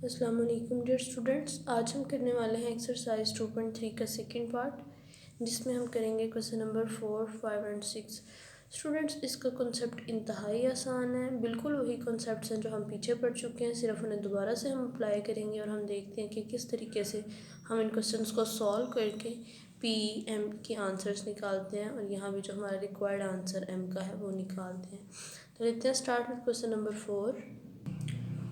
अस्सलाम वालेकुम dear students. आज हम करने वाले हैं एक्सरसाइज 2.3 का सेकंड पार्ट, जिसमें हम करेंगे क्वेश्चन नंबर 4, 5 एंड 6। स्टूडेंट्स, इसका कॉन्सेप्ट इंतहाई आसान है, बिल्कुल वही कॉन्सेप्ट्स हैं जो हम पीछे पढ़ चुके हैं, सिर्फ उन्हें दोबारा से हम अप्लाई करेंगे और हम देखते हैं कि किस तरीके से हम इन क्वेश्चंस को सॉल्व करके पी एम के आंसर्स निकालते हैं और यहाँ भी जो हमारा रिक्वायर्ड आंसर एम का है वो निकालते हैं। तो लेते हैं स्टार्ट विद क्वेश्चन नंबर 4।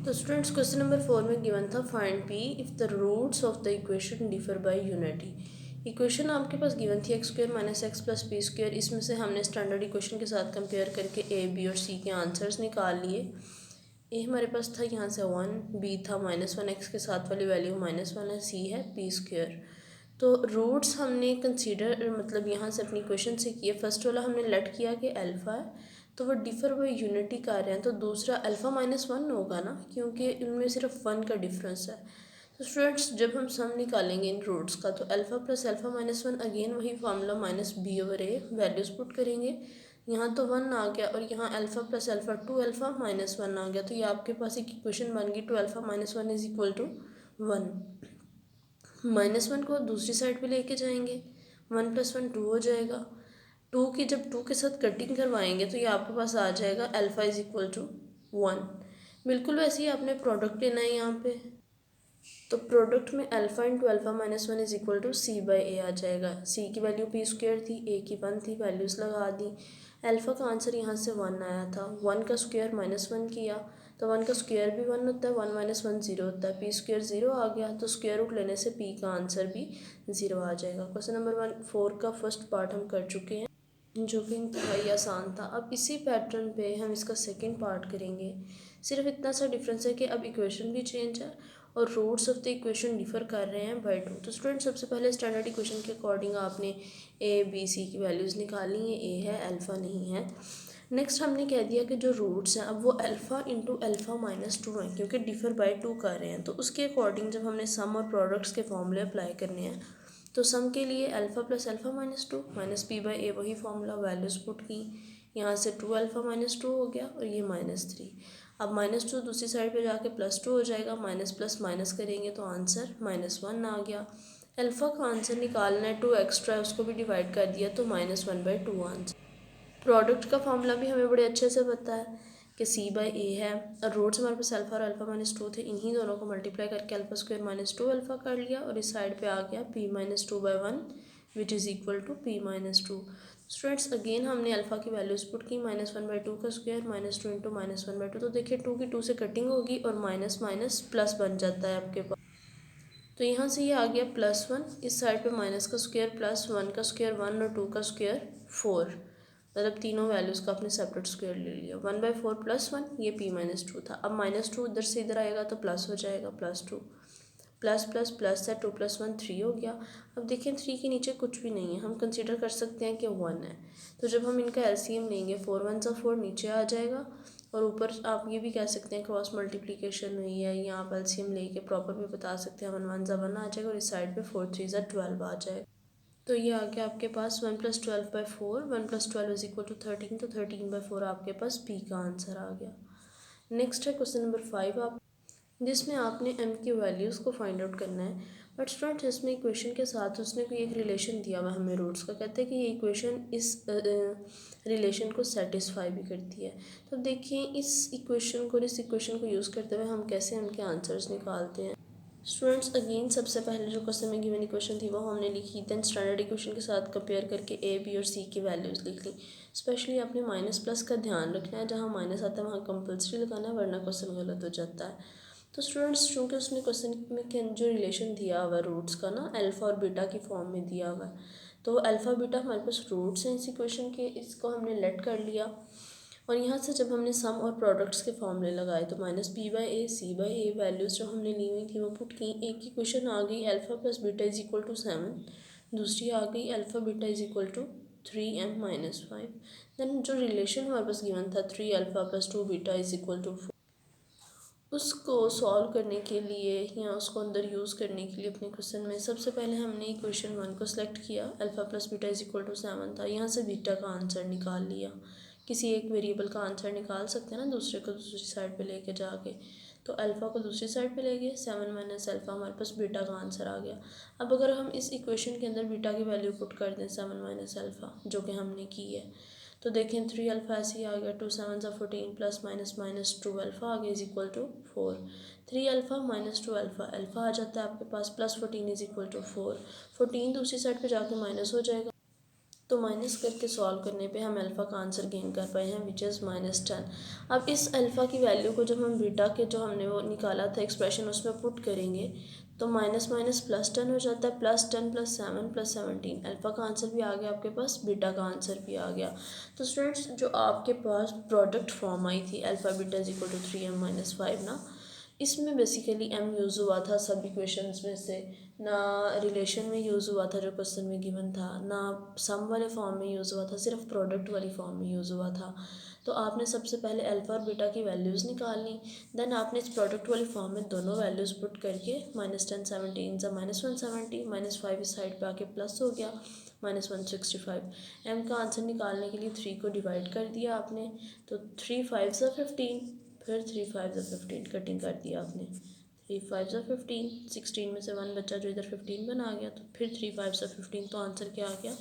तो स्टूडेंट्स, क्वेश्चन नंबर 4 में गिवन था find P if the roots of the equation differ by unity. Equation आपके पास गिवन थी X square minus X plus P square. इसमें से हमने स्टैंडर्ड इक्वेशन के साथ कंपेयर करके ए बी और सी के आंसर्स निकाल लिए। ए हमारे पास था यहाँ से 1, बी था -1, एक्स के साथ वाली वैल्यू -1 है, सी है पी स्क्वायर। तो रूट्स हमने कंसीडर मतलब यहाँ से अपनी इक्वेशन से किए। फर्स्ट वाला हमने लेट किया कि अल्फ़ा है तो वो डिफर बाई यूनिटी कर रहे हैं, तो दूसरा अल्फ़ा -1 होगा ना, क्योंकि इनमें सिर्फ 1 का डिफरेंस है। तो स्टूडेंट्स, जब हम सम निकालेंगे इन रूट्स का तो अल्फ़ा प्लस अल्फ़ा -1 अगेन वही फार्मूला -b/a वैल्यूज़ पुट करेंगे। यहाँ तो 1 आ गया और यहाँ अल्फ़ा प्लस अल्फ़ा 2 अल्फ़ा -1 आ गया, तो ये आपके पास एक इक्वेशन बन गई 2 अल्फ़ा -1 इज इक्वल टू 1। -1 को दूसरी साइड पे लेके जाएंगे, 1 + 1 2 हो जाएगा। 2 की जब 2 के साथ कटिंग करवाएंगे तो ये आपके पास आ जाएगा अल्फ़ा इज इक्वल टू 1। बिल्कुल वैसे ही आपने प्रोडक्ट लेना है यहाँ पे, तो प्रोडक्ट में alpha into alpha -1 is equal to c/a आ जाएगा। c की वैल्यू p स्क्वायर थी, a की 1 थी, वैल्यूज़ लगा दी। अल्फ़ा का आंसर यहाँ से 1 आया था, 1 का स्क्वायर -1 किया तो 1 का स्क्वायर भी 1 होता है, 1 - 1 0 होता है, p स्क्वायर 0 आ गया तो स्क्वायर रूट लेने से p का आंसर भी 0 आ जाएगा। क्वेश्चन नंबर 4 का फर्स्ट पार्ट हम कर चुके हैं, जो कि इंतहाई आसान था। अब इसी पैटर्न पे हम इसका सेकंड पार्ट करेंगे। सिर्फ इतना सा डिफरेंस है कि अब इक्वेशन भी चेंज है और roots of the equation differ कर रहे हैं बाय 2। तो स्टूडेंट, सबसे पहले स्टैंडर्ड इक्वेशन के अकॉर्डिंग आपने ए बी सी की वैल्यूज़ निकालनी है। ए है, अल्फ़ा नहीं है। नेक्स्ट हमने कह दिया कि जो रूट्स हैं अब वो अल्फ़ा इंटू अल्फ़ा -2 हैं, क्योंकि डिफर बाय 2 कर रहे हैं। तो उसके अकॉर्डिंग जब हमने सम और प्रोडक्ट्स के फॉर्मूले अप्लाई करने हैं तो सम के लिए अल्फ़ा प्लस अल्फ़ा -2 -p/a वही फार्मूला वैल्यूज़ पुट की। यहाँ से 2 अल्फ़ा -2 हो गया और ये -3। अब -2 दूसरी साइड पे जाके +2 हो जाएगा, माइनस प्लस माइनस करेंगे तो आंसर -1 आ गया। अल्फ़ा का आंसर निकालना है, 2 एक्स्ट्रा है उसको भी डिवाइड कर दिया तो -1/2 आंसर। प्रोडक्ट का फार्मूला भी हमें बड़े अच्छे से पता है कि c/a है और रूट्स हमारे पास अल्फ़ा और अल्फ़ा -2 थे, इन्हीं दोनों को मल्टीप्लाई करके अल्फ़ा स्क्वायर -2 अल्फ़ा कर लिया और इस साइड पे आ गया p -2/1 which is equal to p -2। Students, again हमने अल्फ़ा की वैल्यूज़ पुट की, -1/2 का स्क्वायर -2 इंटू -1/2, तो देखिए 2 की 2 से कटिंग होगी और माइनस माइनस प्लस बन जाता है आपके पास। तो यहाँ से ये आ गया +1, इस साइड पे माइनस का स्क्वायर प्लस 1 का स्क्वायर 1 और 2 का स्क्वायर 4, मतलब तीनों वैल्यूज़ का आपने सेपरेट स्क्वायर ले लिया। 1/4 + 1 ये p -2 था। अब -2 इधर से इधर आएगा तो प्लस हो जाएगा, +2 प्लस प्लस प्लस है, 2 + 1 3 हो गया। अब देखें 3 के नीचे कुछ भी नहीं है, हम कंसीडर कर सकते हैं कि 1 है। तो जब हम इनका एलसीएम लेंगे 4 × 1 = 4 नीचे आ जाएगा और ऊपर आप ये भी कह सकते हैं क्रॉस मल्टीप्लिकेशन हुई है, या आप एलसीएम लेके प्रॉपर भी बता सकते हैं। 1 × 1 = 1 आ जाएगा और इस साइड पे 4 × 3 = 12 आ जाएगा। तो ये आ गया आपके पास 1 + 12/4, 1 + 12 = 13, तो 13/4 आपके पास p का आंसर आ गया। नेक्स्ट है क्वेश्चन नंबर 5 आप, जिसमें आपने m की वैल्यूज़ को फाइंड आउट करना है। बट स्टूडेंट, इसमें इक्वेशन के साथ उसने कोई एक रिलेशन दिया हुआ हमें रूट्स का, कहते हैं कि ये इक्वेशन इस रिलेशन को सेटिस्फाई भी करती है। तो देखिए इस इक्वेशन को यूज़ करते हुए हम कैसे m के आंसर्स निकालते हैं। स्टूडेंट्स, अगेन सबसे पहले जो क्वेश्चन में गिवन इक्वेशन थी वो हमने लिखी, देन स्टैंडर्ड इक्वेशन के साथ कंपेयर करके ए बी और सी की वैल्यूज़ लिख ली। स्पेशली आपने माइनस प्लस का ध्यान रखना है, जहाँ माइनस आता है वहाँ कंपल्सरी लगाना है, वरना क्वेश्चन गलत हो जाता है। तो स्टूडेंट्स, चूँकि उसने क्वेश्चन में जो रिलेशन दिया हुआ रूट्स का ना, अल्फ़ा और बीटा की फॉर्म में दिया हुआ है, तो अल्फ़ा बीटा हमारे पास रूट्स हैं इस इक्वेशन के, इसको हमने लेट कर लिया और यहाँ से जब हमने सम और प्रोडक्ट्स के फॉर्मूले लगाए तो -p/a c/a वैल्यूज़ जो हमने ली हुई थी वो पुट की। एक इक्वेशन आ गई alpha plus beta is equal to 7, दूसरी आ गई alpha beta is equal to 3m - 5। Then जो रिलेशन हमारे पास गिवन था 3 alpha plus 2 beta is equal to 4, उसको सॉल्व करने के लिए या उसको अंदर यूज़ करने के लिए अपने क्वेश्चन में सबसे पहले हमने इक्वेशन 1 को सिलेक्ट किया, alpha plus beta is equal to 7 था। यहाँ से बीटा का आंसर निकाल लिया, किसी एक वेरिएबल का आंसर निकाल सकते हैं ना दूसरे को दूसरी साइड पे लेके जाके। तो अल्फ़ा को दूसरी साइड पे ले गए, 7 माइनस अल्फ़ा, हमारे पास बीटा का आंसर आ गया। अब अगर हम इस इक्वेशन के अंदर बीटा की वैल्यू पुट कर दें 7 माइनस अल्फ़ा, जो कि हमने की है, तो देखें 3 अल्फ़ा ऐसे ही आ गया, 2 7 14 प्लस माइनस माइनस 2 अल्फ़ा आ गया is equal to 4। 3 alpha minus 2 alpha, alpha आ जाता है आपके पास, प्लस 14 इज इक्वल टू 4। 14 दूसरी साइड पे जाके माइनस हो जाएगा, तो माइनस करके सॉल्व करने पे हम अल्फ़ा का आंसर गेन कर पाए हैं विच इज़ -10। अब इस अल्फ़ा की वैल्यू को जब हम बीटा के जो हमने वो निकाला था एक्सप्रेशन उसमें पुट करेंगे तो माइनस माइनस प्लस 10 हो जाता है, प्लस 10 प्लस 7 प्लस 17, अल्फ़ा का आंसर भी आ गया आपके पास, बीटा का आंसर भी आ गया। तो स्टूडेंट्स जो आपके पास प्रोडक्ट फॉर्म आई थी alpha beta is equal to 3m-5 ना, इसमें बेसिकली m यूज़ हुआ था सब इक्वेशंस में से, ना रिलेशन में यूज़ हुआ था जो क्वेश्चन में गिवन था, ना सम वाले फॉर्म में यूज़ हुआ था, सिर्फ प्रोडक्ट वाली फॉर्म में यूज़ हुआ था। तो आपने सबसे पहले अल्फ़ा और बीटा की वैल्यूज़ निकालनी, देन आपने इस प्रोडक्ट वाली फॉर्म में दोनों वैल्यूज़ पुट करके -10 17 सा -170, -5 इस साइड पे आके प्लस हो गया, -165। m का आंसर निकालने के लिए 3 को डिवाइड कर दिया आपने, तो 3 5 सा 15, फिर 3 5 सा 15 कटिंग कर दिया आपने, 3 5 सा 15, 16 में से 1 बच्चा जो इधर 15 बना गया, तो फिर 3 5 सा 15, तो आंसर क्या आ गया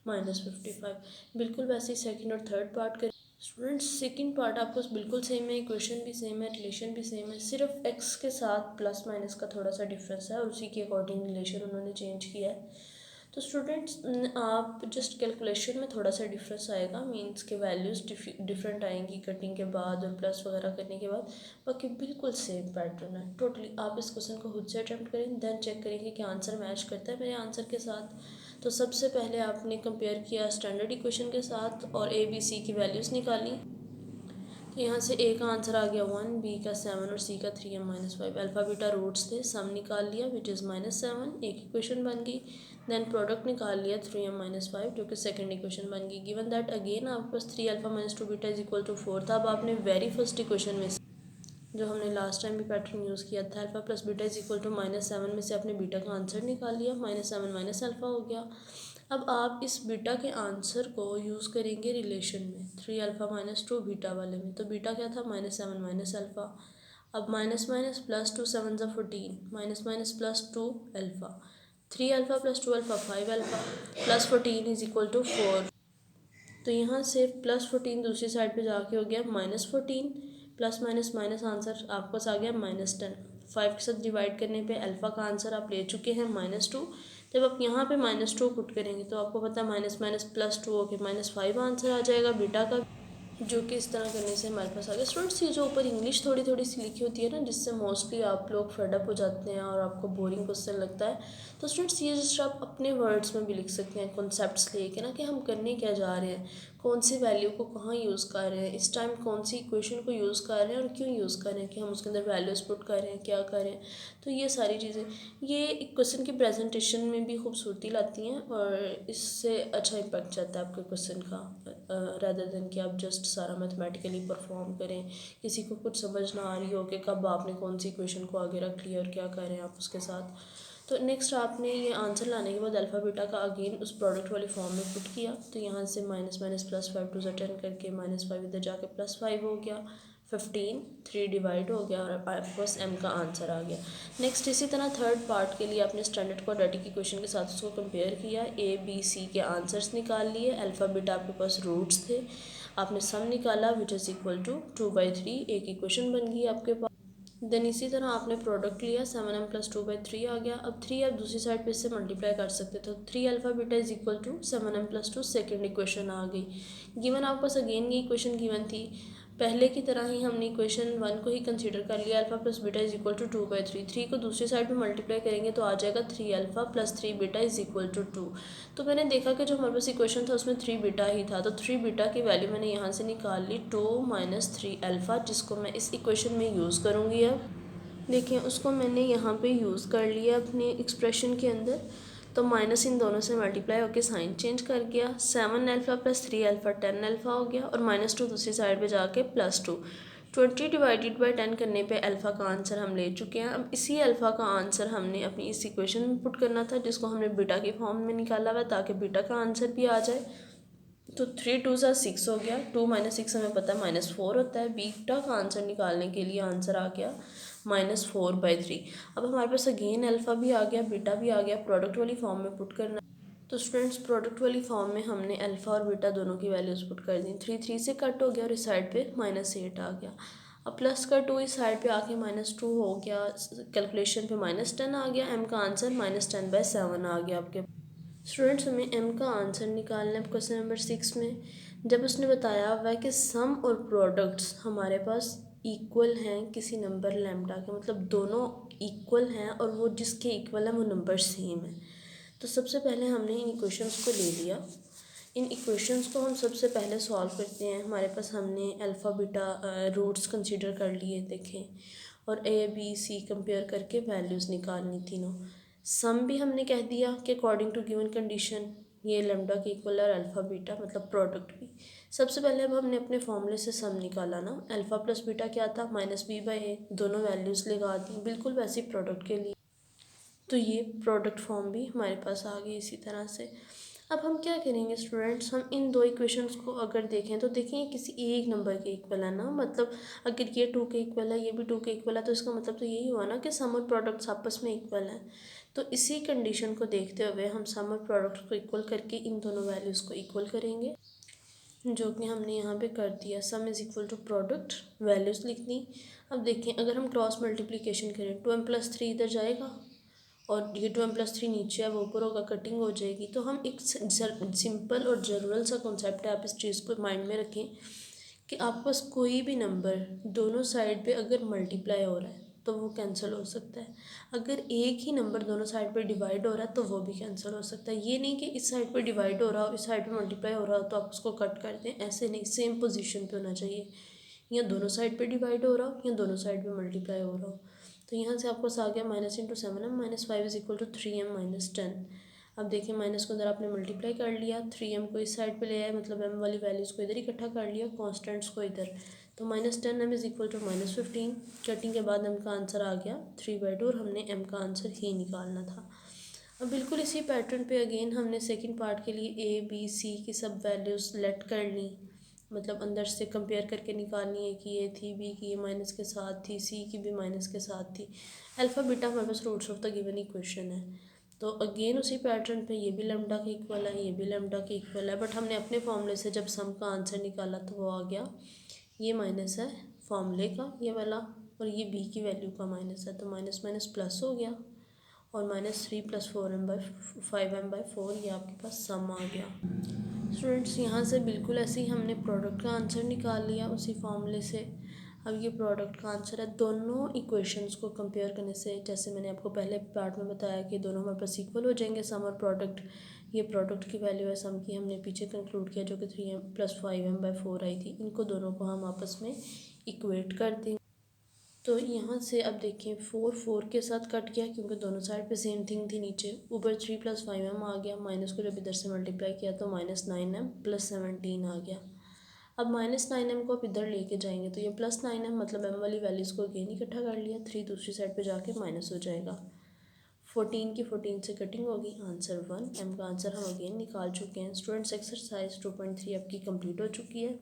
-55। बिल्कुल वैसे ही सेकंड और थर्ड पार्ट कर स्टूडेंट्स, सेकंड पार्ट आपको बिल्कुल सेम है, इक्वेशन भी सेम है, रिलेशन भी सेम है, सिर्फ एक्स के साथ प्लस माइनस का थोड़ा सा डिफरेंस है और उसी के अकॉर्डिंग रिलेशन उन्होंने चेंज किया है। तो स्टूडेंट्स आप जस्ट कैलकुलेशन में थोड़ा सा डिफरेंस आएगा, मींस के वैल्यूज़ डिफरेंट आएंगी कटिंग के बाद और प्लस वगैरह करने के बाद, बाकी बिल्कुल सेम पैटर्न है टोटली। आप इस क्वेश्चन को खुद से अटैम्प्ट करें, देन चेक करेंगे कि आंसर मैच करता है मेरे आंसर के साथ। तो सबसे पहले आपने कंपेयर किया स्टैंडर्ड इक्वेशन के साथ और ए बी सी की वैल्यूज़ निकाली। तो यहाँ से ए का आंसर आ गया 1, बी का 7 और सी का 3m-5। अल्फ़ा बीटा रूट्स थे, सम निकाल लिया विच इज़ -7, एक इक्वेशन बन गई। देन प्रोडक्ट निकाल लिया 3m-5 जो कि सेकंड इक्वेशन बन गई। गिवन दैट अगेन आपके पास 3 alpha minus 2 beta is equal to 4 था। अब आपने वेरी फर्स्ट इक्वेशन में जो हमने लास्ट टाइम भी पैटर्न यूज़ किया था, alpha plus beta is equal to -7 में से आपने बीटा का आंसर निकाल लिया, -7 माइनस अल्फ़ा हो गया। अब आप इस बीटा के आंसर को यूज़ करेंगे रिलेशन में 3 अल्फ़ा माइनस 2 बीटा वाले में। तो बीटा क्या था -7 माइनस अल्फ़ा। अब माइनस माइनस प्लस 2 7 ज़ा 14, minus minus plus 2 alpha, 3 alpha plus 2 alpha 5 alpha, plus 14 is equal to 4। तो यहाँ से प्लस 14 दूसरी साइड पे जाके हो गया -14, प्लस माइनस माइनस आंसर आपके पास आ गया -10। 5 के साथ डिवाइड करने पे अल्फ़ा का आंसर आप ले चुके हैं -2। जब आप यहाँ पे -2 पुट करेंगे तो आपको पता है माइनस माइनस प्लस 2 होके -5 आंसर आ जाएगा बीटा का, जो कि इस तरह करने से हमारे पास आ गया। स्टूडेंट्स ये जो ऊपर इंग्लिश थोड़ी थोड़ी सी लिखी होती है ना, जिससे मोस्टली आप लोग फेडअप हो जाते हैं और आपको बोरिंग क्वेश्चन लगता है, तो स्टूडेंट्स ये जस्ट आप अपने वर्ड्स में भी लिख सकते हैं कॉन्सेप्ट्स लेके ना, कि हम करने क्या जा रहे हैं, कौन सी वैल्यू को कहाँ यूज़ कर रहे हैं, इस टाइम कौन सी इक्वेशन को यूज़ कर रहे हैं और क्यों यूज़ कर रहे हैं, कि हम उसके अंदर वैल्यूज़ पुट कर रहे हैं, क्या कर रहे हैं। तो ये सारी चीज़ें ये क्वेश्चन की प्रेजेंटेशन में भी खूबसूरती लाती हैं और इससे अच्छा इम्पैक्ट जाता है आपके क्वेश्चन का, रादर देन कि आप जस्ट सारा मैथमेटिकली परफॉर्म करें, किसी को कुछ समझ ना आ रही हो कि कब आपने कौन सी इक्वेशन को आगे रख लिया और क्या कर रहे हैं आप उसके साथ। तो नेक्स्ट आपने ये आंसर लाने के बाद अल्फ़ा बीटा का अगेन उस प्रोडक्ट वाली फॉर्म में पुट किया, तो यहाँ से माइनस माइनस प्लस 5 2 10 करके -5 इधर जाके +5 हो गया, 15 3 डिवाइड हो गया और आपके पास m का आंसर आ गया। नेक्स्ट इसी तरह थर्ड पार्ट के लिए आपने स्टैंडर्ड क्वाड्रेटिक इक्वेशन के साथ उसको कंपेयर किया, ए बी सी के आंसर्स निकाल लिए, अल्फ़ा बीटा आपके पास रूट्स थे, आपने सम निकाला विच इज़ इक्वल टू 2/3, एक इक्वेशन बन गई आपके पास। देन इसी तरह आपने प्रोडक्ट लिया, 7m + 2/3 आ गया। अब 3 आप दूसरी साइड पे इससे मल्टीप्लाई कर सकते थे, तो 3 alpha beta is equal to 7m + 2, second equation आ गई। गिवन आपके पास अगेन ये इक्वेशन गिवन थी, पहले की तरह ही हमने इक्वेशन 1 को ही कंसीडर कर लिया, alpha plus beta is equal to 2/3। 3 को दूसरी साइड पे मल्टीप्लाई करेंगे तो आ जाएगा 3 alpha plus 3 beta is equal to 2। तो मैंने देखा कि जो हमारे पास इक्वेशन था उसमें 3 बीटा ही था, तो 3 बीटा की वैल्यू मैंने यहाँ से निकाल ली 2 - 3 अल्फ़ा, जिसको मैं इस इक्वेशन में यूज़ करूँगी। अब देखिए उसको मैंने यहाँ पे यूज़ कर लिया अपने एक्सप्रेशन के अंदर, तो माइनस इन दोनों से मल्टीप्लाई होकर साइन चेंज कर गया, 7 अल्फ़ा प्लस 3 अल्फ़ा 10 अल्फ़ा हो गया और -2 दूसरी साइड पे जाके +2, 20 डिवाइडेड बाई 10 करने पे अल्फ़ा का आंसर हम ले चुके हैं। अब इसी अल्फ़ा का आंसर हमने अपनी इस इक्वेशन में पुट करना था, जिसको हमने बीटा की फॉर्म में निकाला हुआ, ताकि बीटा का आंसर भी आ जाए। तो 3 2 सा 6 हो गया, 2 माइनस 6 हमें पता है -4 होता है। बीटा का आंसर निकालने के लिए आंसर आ गया -4/3। अब हमारे पास अगेन अल्फ़ा भी आ गया, बीटा भी आ गया, प्रोडक्ट वाली फॉर्म में पुट करना। तो स्टूडेंट्स प्रोडक्ट वाली फॉर्म में हमने अल्फ़ा और बीटा दोनों की वैल्यूज़ पुट कर दी। 3 3 से कट हो गया और इस साइड पे -8 आ गया। अब प्लस का 2 इस साइड पे आके -2 हो गया, कैलकुलेशन पे -10 आ गया। m का आंसर -10/7 आ गया आपके। स्टूडेंट्स हमें m का आंसर निकालना है क्वेश्चन नंबर 6 में। जब उसने बताया हुआ है कि सम और प्रोडक्ट्स हमारे पास इक्वल हैं किसी नंबर लैम्डा के, मतलब दोनों इक्वल हैं और वो जिसके इक्वल है वो नंबर सेम है। तो सबसे पहले हमने इन इक्वेशंस को ले लिया। इन इक्वेशंस को हम सबसे पहले सॉल्व करते हैं। हमारे पास हमने अल्फ़ा बीटा रूट्स कंसीडर कर लिए, देखें, और ए बी सी कंपेयर करके वैल्यूज़ निकालनी तीनों। सम भी हमने कह दिया कि अकॉर्डिंग टू गिवन कंडीशन ये लैम्डा के इक्वल है, और अल्फ़ा बीटा मतलब प्रोडक्ट भी। सबसे पहले अब हमने अपने फॉर्मूले से सम निकाला ना, अल्फ़ा प्लस बीटा क्या था -b/a, दोनों वैल्यूज़ लगा दी, बिल्कुल वैसी प्रोडक्ट के लिए। तो ये प्रोडक्ट फॉर्म भी हमारे पास आ गई इसी तरह से। अब हम क्या करेंगे स्टूडेंट्स, हम इन दो इक्वेशंस को अगर देखें तो देखिए किसी एक नंबर के इक्वल है ना, मतलब अगर ये 2 के इक्वल है, ये भी 2 के इक्वल है, तो इसका मतलब तो यही हुआ ना कि सम और प्रोडक्ट्स आपस में इक्वल हैं। तो इसी कंडीशन को देखते हुए हम सम और प्रोडक्ट को इक्वल करके इन दोनों वैल्यूज़ को इक्वल करेंगे, जो कि हमने यहाँ पे कर दिया। Sum is equal to product, values लिखनी। अब देखें अगर हम क्रॉस मल्टीप्लिकेशन करें, 2m+3 इधर जाएगा और ये 2m+3 नीचे है वो ऊपर होगा, कटिंग हो जाएगी। तो हम एक सिंपल और जनरल सा कॉन्सेप्ट है, आप इस चीज़ को माइंड में रखें कि आपके पास कोई भी नंबर दोनों साइड पे अगर मल्टीप्लाई हो रहा है तो वो कैंसिल हो सकता है। अगर एक ही नंबर दोनों साइड पे डिवाइड हो रहा है तो वो भी कैंसिल हो सकता है। ये नहीं कि इस साइड पे डिवाइड हो रहा हो, इस साइड पे मल्टीप्लाई हो रहा हो तो आप उसको कट कर दें, ऐसे नहीं, सेम पोजीशन पे होना चाहिए। या दोनों साइड पे डिवाइड हो रहा हो या दोनों साइड पे मल्टीप्लाई हो रहा हो। तो यहाँ से आपको आ गया -7m -5 is equal to 3m -10। अब देखिए माइनस को अंदर आपने मल्टीप्लाई कर लिया, 3m को इस साइड पे ले आए, मतलब m वाली वैल्यूज़ को इधर इकट्ठा कर लिया, कॉन्स्टेंट्स को इधर। तो -10m is equal to -15। Cutting के बाद m का आंसर आ गया 3/2 और हमने m का आंसर ही निकालना था। अब बिल्कुल इसी पैटर्न पे अगेन हमने सेकंड पार्ट के लिए a b c की सब वैल्यूज़ लेट कर ली, मतलब अंदर से कंपेयर करके निकालनी है कि ये थी, बी की ये माइनस के साथ थी, सी की भी माइनस के साथ थी। अल्फ़ा बीटा हमारे पास roots of the given equation है। तो अगेन उसी पैटर्न पे ये भी लैम्डा के इक्वल है, ये भी लैम्डा के इक्वल है, बट हमने अपने फॉर्मूले से जब सम का आंसर निकाला तो वो आ गया, ये माइनस है फॉर्मूले का ये वाला, और ये बी की वैल्यू का माइनस है, तो माइनस माइनस प्लस हो गया, और -3 + 4m/5m/4 ये आपके पास सम आ गया। स्टूडेंट्स यहाँ से बिल्कुल ऐसे ही हमने प्रोडक्ट का आंसर निकाल लिया उसी फॉर्मूले से। अब ये प्रोडक्ट का आंसर है। दोनों इक्वेशंस को कंपेयर करने से, जैसे मैंने आपको पहले पार्ट में बताया कि दोनों हमारे पास इक्वल हो जाएंगे, सम और प्रोडक्ट। ये प्रोडक्ट की वैल्यू है, सम की हमने पीछे कंक्लूड किया जो कि 3m + 5m/4 आई थी। इनको दोनों को हम आपस में इक्वेट कर देंगे। तो यहाँ से अब देखिए 4 के साथ कट गया क्योंकि दोनों साइड पे सेम थिंग थी, नीचे ऊपर 3 + 5m आ गया, माइनस को जब इधर से मल्टीप्लाई किया तो -9m + 17 आ गया। अब -9m को आप इधर लेके जाएंगे तो ये +9m, मतलब m वाली वैल्यूज़ को अगेन इकट्ठा कर लिया, 3 दूसरी साइड पे जाके माइनस हो जाएगा, 14 की 14 से कटिंग होगी, आंसर 1। m का आंसर हम अगेन निकाल चुके हैं। स्टूडेंट्स एक्सरसाइज 2.3 आपकी कंप्लीट हो चुकी है।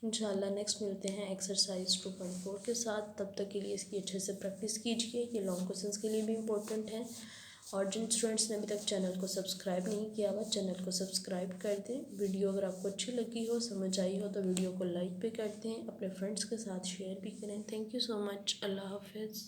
इंशाल्लाह नेक्स्ट मिलते हैं एक्सरसाइज 2.4 के साथ। तब तक के लिए इसकी अच्छे से प्रैक्टिस कीजिए, ये लॉन्ग क्वेश्चंस के लिए भी इम्पोर्टेंट है। और जिन स्टूडेंट्स ने अभी तक चैनल को सब्सक्राइब नहीं किया हुआ, चैनल को सब्सक्राइब कर दें। वीडियो अगर आपको अच्छी लगी हो, समझ आई हो, तो वीडियो को लाइक भी कर दें, अपने फ्रेंड्स के साथ शेयर भी करें। Thank you so much. अल्लाह हाफिज़।